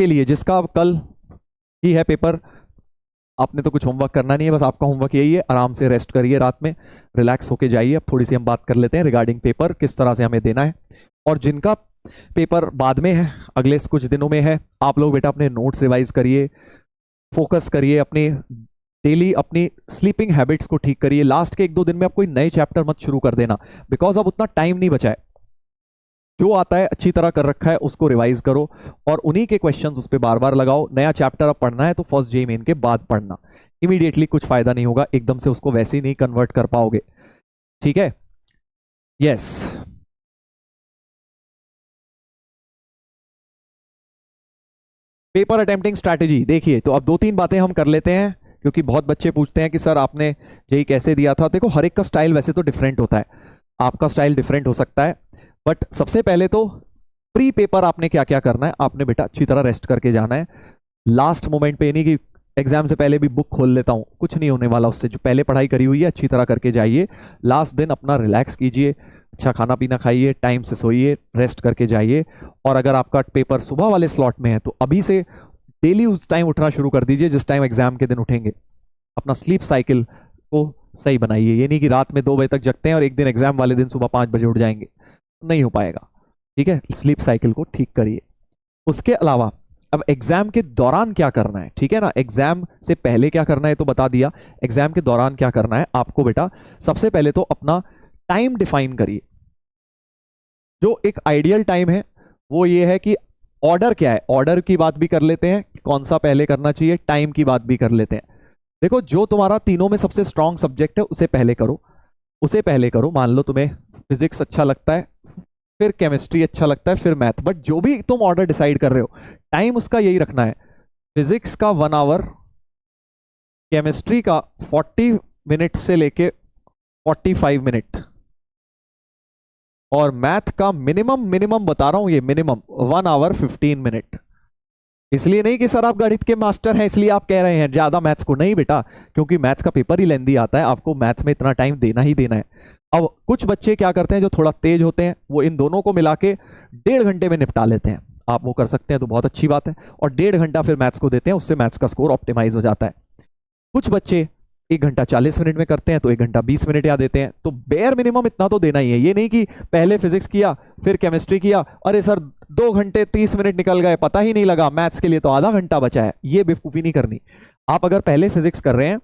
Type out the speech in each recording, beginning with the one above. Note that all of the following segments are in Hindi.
के लिए जिसका कल ही है पेपर, आपने तो कुछ होमवर्क करना नहीं है, बस आपका होमवर्क यही है, आराम से रेस्ट करिए, रात में रिलैक्स होके जाइए। अब थोड़ी सी हम बात कर लेते हैं रिगार्डिंग पेपर किस तरह से हमें देना है। और जिनका पेपर बाद में है, अगले कुछ दिनों में है, आप लोग बेटा अपने नोट्स रिवाइज करिए, फोकस करिए, अपनी डेली अपनी स्लीपिंग हैबिट्स को ठीक करिए। लास्ट के 1-2 दिन में आप कोई नए चैप्टर मत शुरू कर देना, बिकॉज अब उतना टाइम नहीं बचा है। जो आता है अच्छी तरह कर रखा है उसको रिवाइज करो और उन्हीं के क्वेश्चंस उस पर बार बार लगाओ। नया चैप्टर अब पढ़ना है तो फर्स्ट जेईई मेन के बाद पढ़ना, इमीडिएटली कुछ फायदा नहीं होगा, एकदम से उसको वैसे ही नहीं कन्वर्ट कर पाओगे। ठीक है, यस। पेपर अटेम्प्टिंग स्ट्रैटेजी देखिए, तो अब 2-3 बातें हम कर लेते हैं, क्योंकि बहुत बच्चे पूछते हैं कि सर आपने जेईई कैसे दिया था। देखो हर एक का स्टाइल वैसे तो डिफरेंट होता है, आपका स्टाइल डिफरेंट हो सकता है, बट सबसे पहले तो प्री पेपर आपने क्या क्या करना है, आपने बेटा अच्छी तरह रेस्ट करके जाना है। लास्ट मोमेंट पे नहीं कि एग्जाम से पहले भी बुक खोल लेता हूं, कुछ नहीं होने वाला उससे। जो पहले पढ़ाई करी हुई है अच्छी तरह करके जाइए, लास्ट दिन अपना रिलैक्स कीजिए, अच्छा खाना पीना खाइए, टाइम से सोइए, रेस्ट करके जाइए। और अगर आपका पेपर सुबह वाले स्लॉट में है तो अभी से डेली उस टाइम उठना शुरू कर दीजिए जिस टाइम एग्जाम के दिन उठेंगे। अपना स्लीप साइकिल को सही बनाइए, ये नहीं कि रात में 2 बजे तक जगते हैं और एक दिन एग्जाम वाले दिन सुबह 5 बजे उठ जाएंगे, नहीं हो पाएगा। ठीक है, स्लीप साइकिल को ठीक करिए। उसके अलावा अब एग्जाम के दौरान क्या करना है, ठीक है ना, एग्जाम से पहले क्या करना है तो बता दिया, एग्जाम के दौरान क्या करना है आपको बेटा, सबसे पहले तो अपना टाइम डिफाइन करिए। जो एक आइडियल टाइम है वो ये है कि ऑर्डर क्या है, ऑर्डर की बात भी कर लेते हैं, कौन सा पहले करना चाहिए, टाइम की बात भी कर लेते हैं। देखो जो तुम्हारा तीनों में सबसे स्ट्रांग सब्जेक्ट है उसे पहले करो, उसे पहले करो। मान लो तुम्हें फिजिक्स अच्छा लगता है, फिर केमिस्ट्री अच्छा लगता है, फिर मैथ, बट जो भी तुम ऑर्डर डिसाइड कर रहे हो टाइम उसका यही रखना है। फिजिक्स का 1 आवर, केमिस्ट्री का 40 मिनट से लेके 45 मिनट, और मैथ का मिनिमम मिनिमम बता रहा हूं, ये मिनिमम 1 आवर 15 मिनट। इसलिए नहीं कि सर आप गणित के मास्टर हैं इसलिए आप कह रहे हैं ज्यादा मैथ्स को, नहीं बेटा, क्योंकि मैथ्स का पेपर ही लेंदी आता है, आपको मैथ्स में इतना टाइम देना ही देना है। अब कुछ बच्चे क्या करते हैं जो थोड़ा तेज होते हैं, वो इन दोनों को मिला के 1.5 घंटे में निपटा लेते हैं। आप वो कर सकते हैं तो बहुत अच्छी बात है, और 1.5 घंटा फिर मैथ्स को देते हैं, उससे मैथ्स का स्कोर ऑप्टिमाइज हो जाता है। कुछ बच्चे 1 घंटा 40 मिनट में करते हैं तो 1 घंटा 20 मिनट याद देते हैं, तो बेयर मिनिमम इतना तो देना ही है। ये नहीं कि पहले फिजिक्स किया फिर केमिस्ट्री किया, अरे सर 2 घंटे 30 मिनट निकल गए पता ही नहीं लगा, मैथ्स के लिए तो आधा घंटा बचा है, ये बेवकूफी नहीं करनी। आप अगर पहले फिजिक्स कर रहे हैं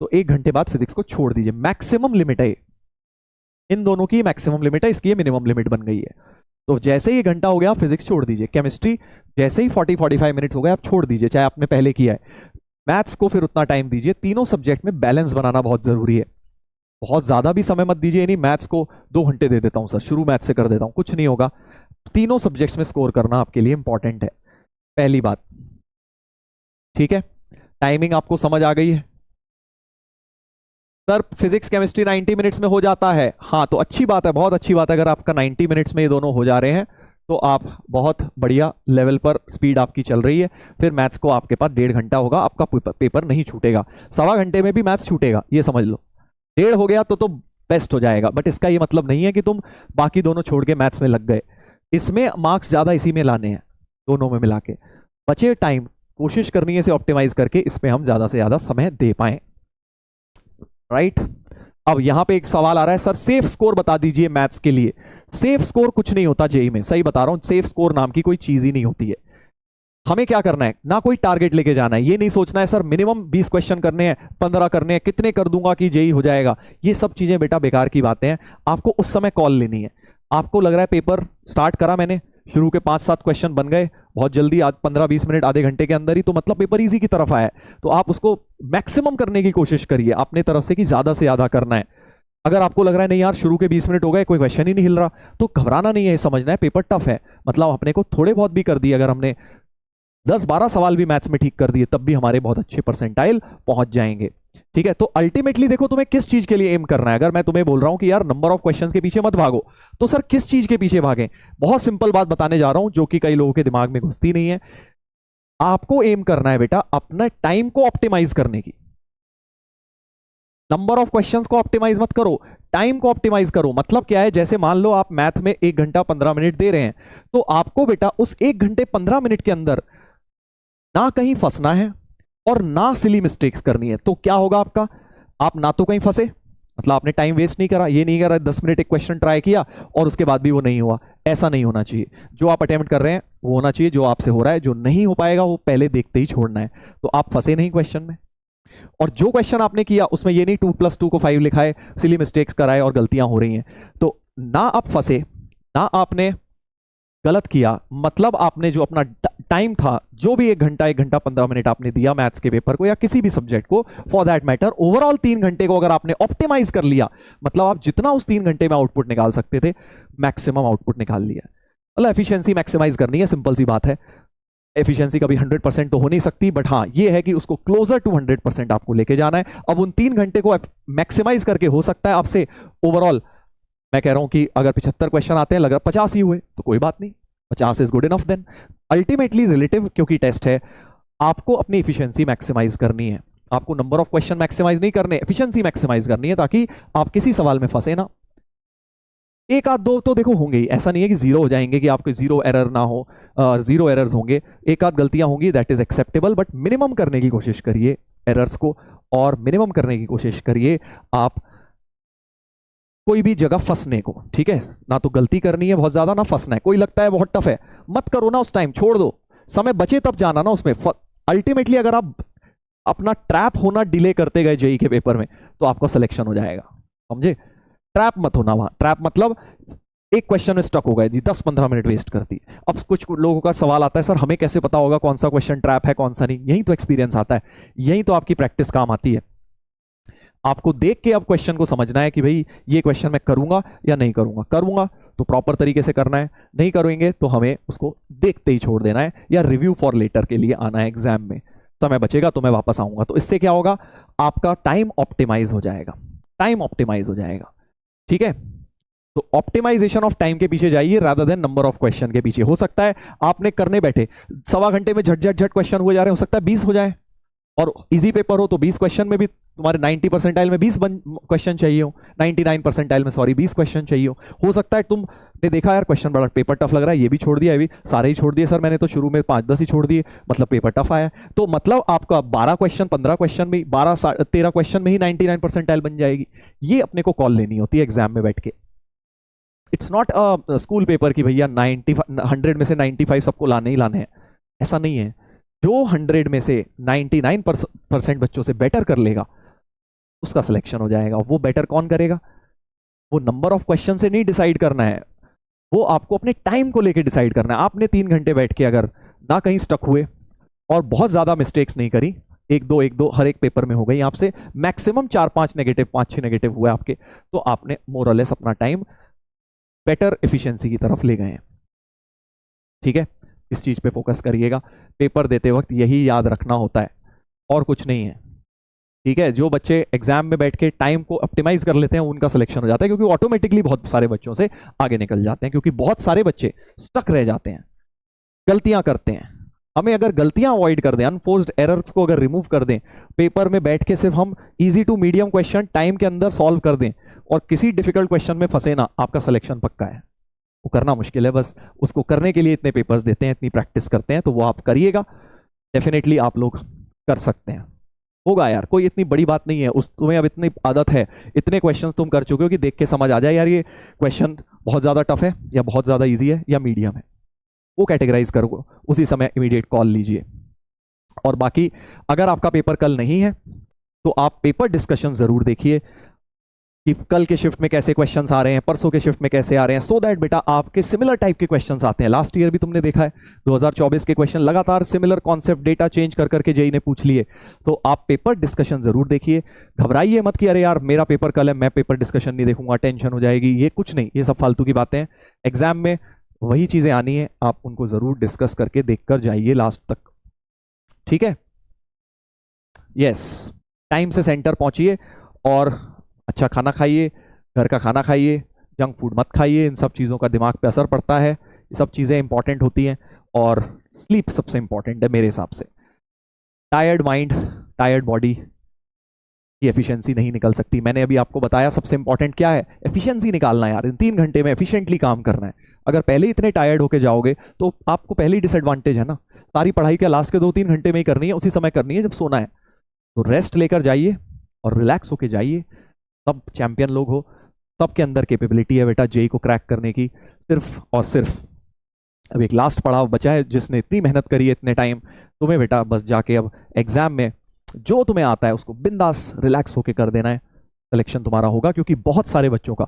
तो 1 घंटे बाद फिजिक्स को छोड़ दीजिए, मैक्सिमम लिमिट है, इन दोनों की मैक्सिमम लिमिट है, इसकी मिनिमम लिमिट बन गई है। तो जैसे ही घंटा हो गया आप फिजिक्स छोड़ दीजिए, केमिस्ट्री जैसे ही 40-45 मिनट हो गए आप छोड़ दीजिए, चाहे आपने पहले किया है। मैथ्स को फिर उतना टाइम दीजिए, तीनों सब्जेक्ट में बैलेंस बनाना बहुत जरूरी है। बहुत ज्यादा भी समय मत दीजिए, नहीं मैथ्स को 2 घंटे दे देता हूं सर, शुरू मैथ्स से कर देता हूं, कुछ नहीं होगा। तीनों सब्जेक्ट्स में स्कोर करना आपके लिए इंपॉर्टेंट है, पहली बात। ठीक है, टाइमिंग आपको समझ आ गई है। सर फिजिक्स केमिस्ट्री 90 मिनट्स में हो जाता है, हाँ तो अच्छी बात है, बहुत अच्छी बात है। अगर आपका 90 मिनट्स में ये दोनों हो जा रहे हैं तो आप बहुत बढ़िया लेवल पर, स्पीड आपकी चल रही है। फिर मैथ्स को आपके पास 1.5 घंटा होगा, आपका पेपर नहीं छूटेगा, 1.25 घंटे में भी मैथ्स छूटेगा, ये समझ लो। 1.5 हो गया तो बेस्ट हो जाएगा, बट इसका ये मतलब नहीं है कि तुम बाकी दोनों छोड़ के मैथ्स में लग गए। इसमें मार्क्स ज्यादा इसी में लाने हैं, दोनों में मिला के। बचे टाइम कोशिश करनी है इसे ऑप्टिमाइज करके इसमें हम ज्यादा से ज्यादा समय दे पाए, राइट। अब यहां पे एक सवाल आ रहा है, सर सेफ स्कोर बता दीजिए मैथ्स के लिए। सेफ स्कोर कुछ नहीं होता जेईई में, सही बता रहा हूं, सेफ स्कोर नाम की कोई चीज ही नहीं होती है। हमें क्या करना है, ना कोई टारगेट लेके जाना है, ये नहीं सोचना है सर मिनिमम 20 क्वेश्चन करने हैं, 15 करने हैं, कितने कर दूंगा कि जेईई हो जाएगा। ये सब चीजें बेटा बेकार की बातें हैं, आपको उस समय कॉल लेनी है। आपको लग रहा है पेपर स्टार्ट करा मैंने, शुरू के 5-7 क्वेश्चन बन गए बहुत जल्दी, आज 15-20 मिनट आधे घंटे के अंदर ही, तो मतलब पेपर इजी की तरफ आया, तो आप उसको मैक्सिमम करने की कोशिश करिए अपने तरफ से कि ज्यादा से ज्यादा करना है। अगर आपको लग रहा है नहीं यार शुरू के 20 मिनट हो गए कोई क्वेश्चन ही नहीं हिल रहा, तो घबराना नहीं है, समझना है पेपर टफ है, मतलब अपने को थोड़े बहुत भी कर दिए, अगर हमने 10-12 सवाल भी मैथ्स में ठीक कर दिए तब भी हमारे बहुत अच्छे परसेंटाइल पहुंच जाएंगे। ठीक है, तो अल्टीमेटली देखो तुम्हें किस चीज के लिए एम करना है। अगर मैं तुम्हें बोल रहा हूं कि यार नंबर ऑफ क्वेश्चंस के पीछे मत भागो, तो सर किस चीज के पीछे भागें? बहुत सिंपल बात बताने जा रहा हूं जो कि कई लोगों के दिमाग में घुसती नहीं है। आपको एम करना है बेटा अपना टाइम को ऑप्टिमाइज करने की। नंबर ऑफ क्वेश्चंस को ऑप्टिमाइज मत करो, टाइम को ऑप्टिमाइज करो। मतलब क्या है, जैसे मान लो आप मैथ में 1 घंटा 15 मिनट दे रहे हैं, तो आपको बेटा उस 1 घंटे 15 मिनट के अंदर ना कहीं फंसना है और ना सिली मिस्टेक्स करनी है। तो क्या होगा आपका, आप ना तो कहीं फंसे, मतलब आपने टाइम वेस्ट नहीं करा, ये नहीं करा 10 मिनट एक क्वेश्चन ट्राई किया और उसके बाद भी वो नहीं हुआ, ऐसा नहीं होना चाहिए। जो आप अटेम्प्ट कर रहे हैं वो होना चाहिए, जो आपसे हो रहा है, जो नहीं हो पाएगा वो पहले देखते ही छोड़ना है। तो आप फंसे नहीं क्वेश्चन में, और जो क्वेश्चन आपने किया उसमें ये नहीं 2+2 को 5 लिखा है, सिली मिस्टेक्स कराए और गलतियां हो रही हैं। तो ना आप फंसे, ना आपने गलत किया, मतलब आपने जो अपना टाइम था, जो भी 1 घंटा 15 मिनट आपने दिया मैथ्स के पेपर को या किसी भी सब्जेक्ट को फॉर दैट मैटर, ओवरऑल 3 घंटे को अगर आपने ऑप्टिमाइज कर लिया, मतलब आप जितना उस 3 घंटे में आउटपुट निकाल सकते थे मैक्सिमम आउटपुट निकाल लिया। मतलब एफिशिएंसी मैक्सिमाइज करनी है, सिंपल सी बात है। एफिशिएंसी कभी 100% तो हो नहीं सकती, बट हाँ ये है कि उसको क्लोजर टू 100% आपको लेके जाना है। अब उन 3 घंटे को मैक्सिमाइज करके हो सकता है आपसे ओवरऑल, मैं कह रहा हूं कि अगर 75 क्वेश्चन आते हैं, अगर 50 ही हुए तो कोई बात नहीं, 50 is good enough then. Ultimately relative क्योंकि टेस्ट है, आपको अपनी एफिशिएंसी मैक्सिमाइज करनी है, आपको नंबर ऑफ क्वेश्चन मैक्सिमाइज नहीं करने, एफिशिएंसी मैक्सिमाइज करनी है, ताकि आप किसी सवाल में फंसे ना। एक आध दो तो देखो होंगे ही, ऐसा नहीं है कि जीरो हो जाएंगे, कि आपको जीरो एरर ना हो, जीरो एरर्स होंगे, एक आध गलतियां होंगी, that is acceptable, but minimum करने की कोशिश करिए एरर्स को, और मिनिमम करने की कोशिश करिए आप कोई भी जगह फंसने को, ठीक है। ना तो गलती करनी है बहुत ज्यादा, ना फंसना है। कोई लगता है बहुत टफ है, मत करो ना उस टाइम, छोड़ दो, समय बचे तब जाना ना उसमें। अल्टीमेटली अगर आप अपना ट्रैप होना डिले करते गए जेई के पेपर में तो आपका सिलेक्शन हो जाएगा, समझे। ट्रैप मत होना वहां, ट्रैप मतलब एक क्वेश्चन में स्टक हो गए जी, 10-15 मिनट वेस्ट करती। अब कुछ लोगों का सवाल आता है, सर हमें कैसे पता होगा कौन सा क्वेश्चन ट्रैप है कौन सा नहीं। यही तो एक्सपीरियंस आता है, यही तो आपकी प्रैक्टिस काम आती है। आपको देख के अब क्वेश्चन को समझना है कि भाई ये क्वेश्चन मैं करूंगा या नहीं करूंगा। करूंगा तो प्रॉपर तरीके से करना है, नहीं करेंगे तो हमें उसको देखते ही छोड़ देना है, या रिव्यू फॉर लेटर के लिए आना है एग्जाम में। समय बचेगा तो मैं वापस आऊंगा। तो इससे क्या होगा, आपका टाइम ऑप्टिमाइज हो जाएगा, टाइम ऑप्टिमाइज हो जाएगा, ठीक है। तो ऑप्टिमाइजेशन ऑफ टाइम के पीछे जाइए rather than number of question के पीछे। हो सकता है आपने करने बैठे 1.25 घंटे में झट झट झट क्वेश्चन हुए जा रहे हैं, हो सकता है 20 हो जाए, और इजी पेपर हो तो 20 क्वेश्चन में भी तुम्हारे 90 परसेंटाइल में 20 क्वेश्चन चाहिए हो, 99 परसेंटाइल में सॉरी 20 क्वेश्चन चाहिए हो सकता है तुमने देखा यार क्वेश्चन बड़ा पेपर टफ लग रहा है, ये भी छोड़ दिया, ये भी सारे ही छोड़ दिए सर मैंने तो, शुरू में 5-10 ही छोड़ दिए, मतलब पेपर टफ आया। तो मतलब आपका 12 क्वेश्चन 15 क्वेश्चन में 12-13 क्वेश्चन में ही 99 परसेंटाइल बन जाएगी। ये अपने को कॉल लेनी होती है एग्जाम में बैठ के। It's not a school paper की भैया 100 में से 95 सबको लाने ही लाने हैं, ऐसा नहीं है। जो 100 में से 99% बच्चों से बेटर कर लेगा उसका सिलेक्शन हो जाएगा। वो बेटर कौन करेगा, वो नंबर ऑफ क्वेश्चन से नहीं डिसाइड करना है, वो आपको अपने टाइम को लेकर डिसाइड करना है। आपने 3 घंटे बैठ के अगर ना कहीं स्टक हुए और बहुत ज्यादा मिस्टेक्स नहीं करी, एक दो हर एक पेपर में हो गई आपसे, मैक्सिमम 4-5 नेगेटिव 5-6 नेगेटिव हुए आपके, तो आपने मोर और लेस अपना टाइम बेटर एफिशिएंसी की तरफ ले गए हैं, ठीक है। इस चीज पे फोकस करिएगा, पेपर देते वक्त यही याद रखना होता है और कुछ नहीं है, ठीक है। जो बच्चे एग्जाम में बैठ के टाइम को ऑप्टिमाइज कर लेते हैं उनका सिलेक्शन हो जाता है, क्योंकि ऑटोमेटिकली बहुत सारे बच्चों से आगे निकल जाते हैं, क्योंकि बहुत सारे बच्चे स्टक रह जाते हैं, गलतियां करते हैं। हमें अगर गलतियां अवॉइड कर दें, अनफोर्स्ड एरर्स को अगर रिमूव कर दें, पेपर में बैठ के सिर्फ हम easy to medium question time के अंदर सॉल्व कर दें और किसी डिफिकल्ट क्वेश्चन में फंसे ना, आपका सिलेक्शन पक्का है। वो करना मुश्किल है, बस उसको करने के लिए इतने पेपर्स देते हैं, इतनी प्रैक्टिस करते हैं, तो वो आप करिएगा, डेफिनेटली आप लोग कर सकते हैं। होगा यार, कोई इतनी बड़ी बात नहीं है, उस तुम्हें अब इतनी आदत है, इतने क्वेश्चंस तुम कर चुके हो कि देख के समझ आ जाए यार ये क्वेश्चन बहुत ज़्यादा टफ है या बहुत ज़्यादा ईजी है या मीडियम है, वो कैटेगराइज करो, उसी समय इमीडिएट कॉल लीजिए। और बाकी अगर आपका पेपर कल नहीं है तो आप पेपर डिस्कशन ज़रूर देखिए कि कल के शिफ्ट में कैसे क्वेश्चंस आ रहे हैं, परसों के शिफ्ट में कैसे आ रहे हैं, सो दैट बेटा आपके सिमिलर टाइप के क्वेश्चंस आते हैं। लास्ट ईयर भी तुमने देखा है 2024 के क्वेश्चन लगातार सिमिलर कॉन्सेप्ट डेटा चेंज कर करके जेई ने पूछ लिए। तो आप पेपर डिस्कशन जरूर देखिए, घबराइए मत कि अरे यार मेरा पेपर कल है मैं पेपर डिस्कशन नहीं देखूंगा, टेंशन हो जाएगी, ये कुछ नहीं, ये सब फालतू की बातें हैं। एग्जाम में वही चीजें आनी है, आप उनको जरूर डिस्कस करके देखकर जाइए लास्ट तक, ठीक है। यस, टाइम से सेंटर पहुंचिए और अच्छा खाना खाइए, घर का खाना खाइए, जंक फूड मत खाइए, इन सब चीज़ों का दिमाग पे असर पड़ता है, ये सब चीज़ें इंपॉर्टेंट होती हैं। और स्लीप सबसे इंपॉर्टेंट है मेरे हिसाब से। टायर्ड माइंड टायर्ड बॉडी की एफिशिएंसी नहीं निकल सकती। मैंने अभी आपको बताया सबसे इंपॉर्टेंट क्या है, एफिशिएंसी निकालना है यार, इन 3 घंटे में एफिशिएंटली काम करना है। अगर पहले ही इतने टायर्ड होके जाओगे तो आपको पहले ही डिसएडवांटेज है ना, सारी पढ़ाई क्या लास्ट के 2-3 घंटे में ही करनी है, उसी समय करनी है जब सोना है। तो रेस्ट लेकर जाइए और रिलैक्स होके जाइए। सब चैंपियन लोग हो, सबके अंदर कैपेबिलिटी है बेटा जेई को क्रैक करने की। सिर्फ और सिर्फ अब एक लास्ट पड़ाव बचा है, जिसने इतनी मेहनत करी है इतने टाइम, तुम्हें बेटा बस जाके अब एग्जाम में जो तुम्हें आता है उसको बिंदास रिलैक्स होके कर देना है। सिलेक्शन तुम्हारा होगा, क्योंकि बहुत सारे बच्चों का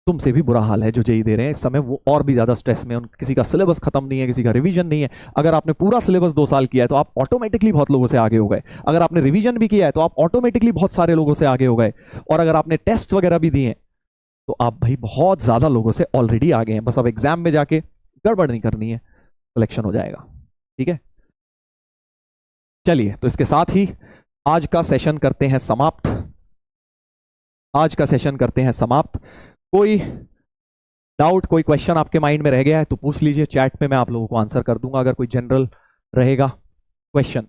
तुमसे भी बुरा हाल है जो जेई दे रहे हैं इस समय, वो और भी ज्यादा स्ट्रेस में, किसी का सिलेबस खत्म नहीं है, किसी का रिवीजन नहीं है। अगर आपने पूरा सिलेबस 2 साल किया है तो आप ऑटोमेटिकली बहुत लोगों से आगे हो गए। अगर आपने रिवीजन भी किया है तो आप ऑटोमेटिकली बहुत सारे लोगों से आगे हो गए। और अगर आपने टेस्ट वगैरह भी दिए हैं तो आप भाई बहुत ज्यादा लोगों से ऑलरेडी आगे हैं। बस अब एग्जाम में जाके गड़बड़ नहीं करनी है, सिलेक्शन हो जाएगा। ठीक है, चलिए तो इसके साथ ही आज का सेशन करते हैं समाप्त। आज का सेशन करते हैं समाप्त। कोई डाउट, कोई क्वेश्चन आपके माइंड में रह गया है तो पूछ लीजिए, चैट में मैं आप लोगों को आंसर कर दूंगा अगर कोई जनरल रहेगा क्वेश्चन।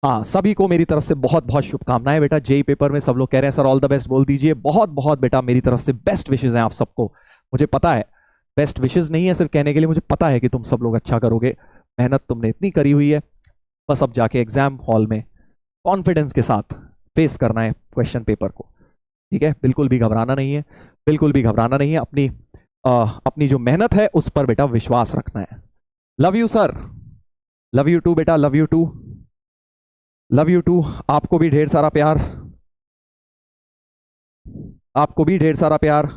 हाँ, सभी को मेरी तरफ से बहुत बहुत शुभकामनाएं बेटा। जेई पेपर में सब लोग कह रहे हैं सर ऑल द बेस्ट बोल दीजिए। बहुत बहुत बेटा मेरी तरफ से बेस्ट विशेज हैं आप सबको। मुझे पता है बेस्ट विशेज नहीं है सिर्फ कहने के लिए, मुझे पता है कि तुम सब लोग अच्छा करोगे। मेहनत तुमने इतनी करी हुई है, बस अब जाके एग्जाम हॉल में कॉन्फिडेंस के साथ फेस करना है क्वेश्चन पेपर को। ठीक है, बिल्कुल भी घबराना नहीं है, बिल्कुल भी घबराना नहीं है। अपनी जो मेहनत है उस पर बेटा विश्वास रखना है। Love you sir, love you too बेटा, love you too, love you too. आपको भी ढेर सारा प्यार, आपको भी ढेर सारा प्यार।